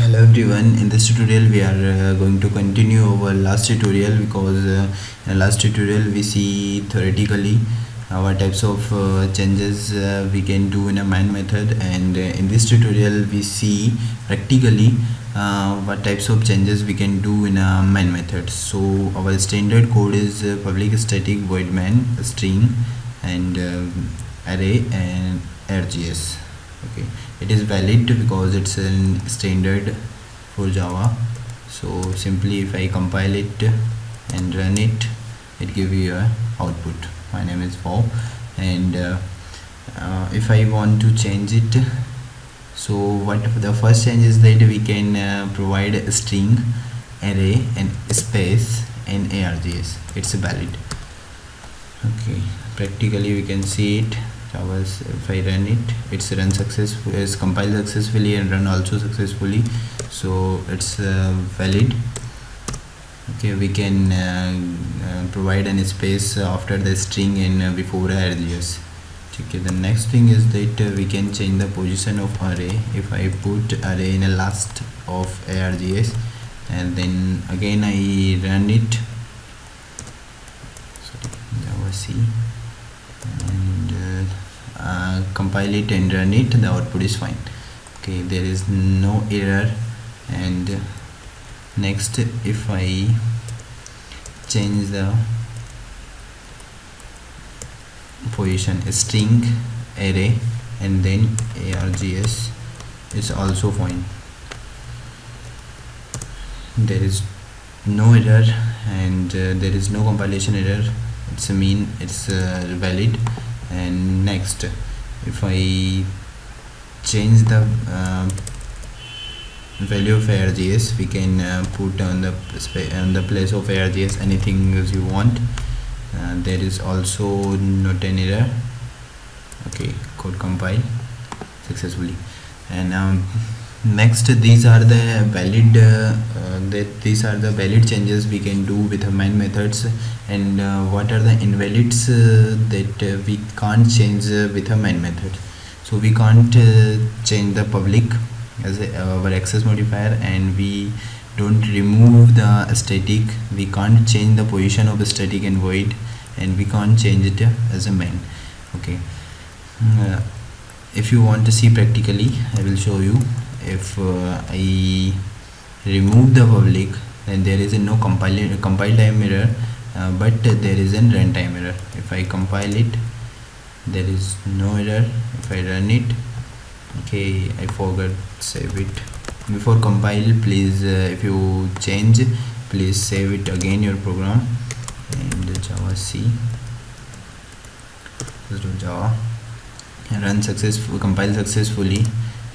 Hello everyone, in this tutorial we are going to continue our last tutorial because in last tutorial we see theoretically what types of changes we can do in a main method, and in this tutorial we see practically what types of changes we can do in a main method. So our standard code is public static void main string and array and args. Okay, it is valid because it's a standard for Java. So simply if I compile it and run it, it gives you a output. My name is Bob, and if I want to change it, so what the first change is that we can provide a string, array and space and args. It's valid. Okay, practically we can see it. Java's, if I run it, it's run successfully, is compiled successfully and run also successfully, so it's valid. Okay, we can provide an space after the string and before args. Okay, the next thing is that we can change the position of array. If I put array in a last of args and then again I run it, sorry, Java C, and compile it and run it, the output is fine. Okay, there is no error. And next, if I change the position, string, array and then args, is also fine. There is no error and there is no compilation error. It's valid. And next, if I change the value of args, we can put on the place of args anything as you want. There is also not an error. Okay, code compile successfully. And next, these are the valid changes we can do with the main methods, and what are the invalids that we can't change with a main method. So we can't change the public as our access modifier, and we don't remove the static. We can't change the position of the static and void, and we can't change it as a main. Okay, if you want to see practically, I will show you. If I remove the public, then there is no compile time error, but there is a runtime error. If I compile it, there is no error. If I run it, okay, I forgot save it. Before compile, please if you change, please save it again your program. And Java C, let's do Java, run successful, compile successfully.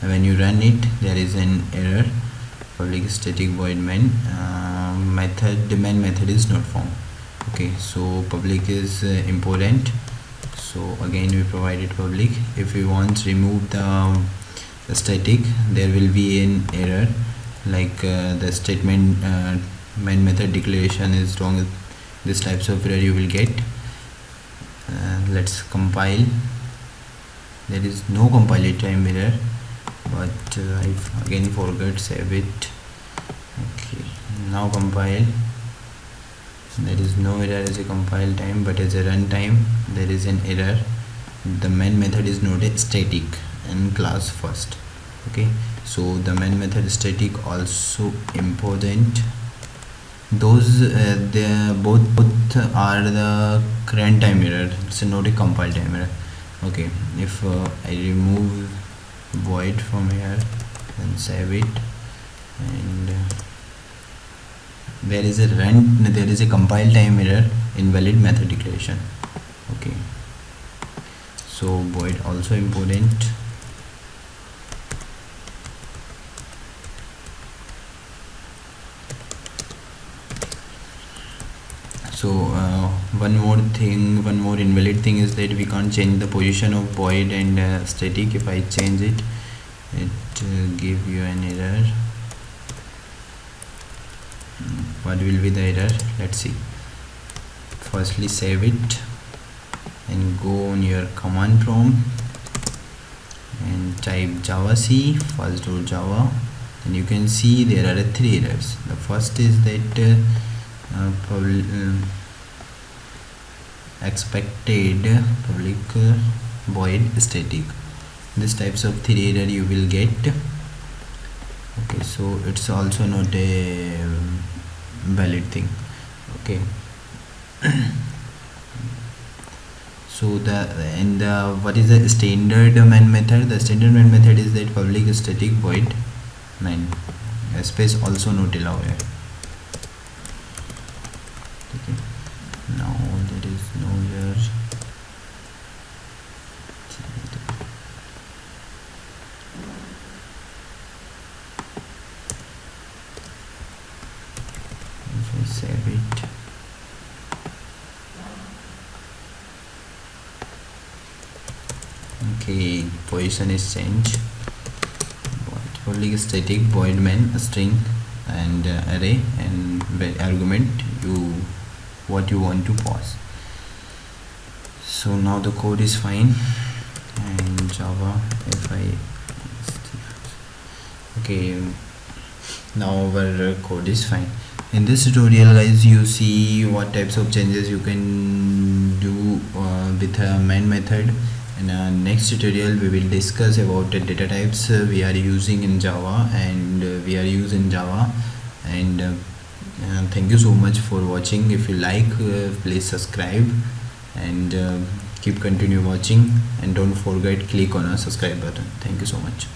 When you run it, there is an error, public static void main method, the main method is not found. Okay, so public is important, so again we provided public. If we want to remove the static, there will be an error like the statement main method declaration is wrong. This types of error you will get. Let's compile. There is no compile time error, but I again forgot save it. Okay, now compile. There is no error as a compile time, but as a run time there is an error. The main method is not a static and class first. Okay, so the main method static also important. Those both are the current time error. It's not a compile time error. Okay, if I remove void from here and save it, and there is a compile time error, invalid method declaration. Okay, so void also important. So one more invalid thing is that we can't change the position of void and static. If I change it, it give you an error. What will be the error? Let's see. Firstly, save it and go on your command prompt and type javac first.java and you can see there are three errors. The first is that expected public void static. This types of three error you will get. Okay, so it's also not a valid thing. Okay. So what is the standard main method? The standard main method is that public static void main, space also not allowed here. Okay. Now there is no here. If I save it, okay, position is changed. Public static void main string and array and argument what you want to pass. So now the code is fine, and Java if I okay, now our code is fine. In this tutorial guys, you see what types of changes you can do with a main method. In our next tutorial we will discuss about the data types we are using in Java, and thank you so much for watching. If you like, please subscribe and keep continue watching, and don't forget click on a subscribe button. Thank you so much.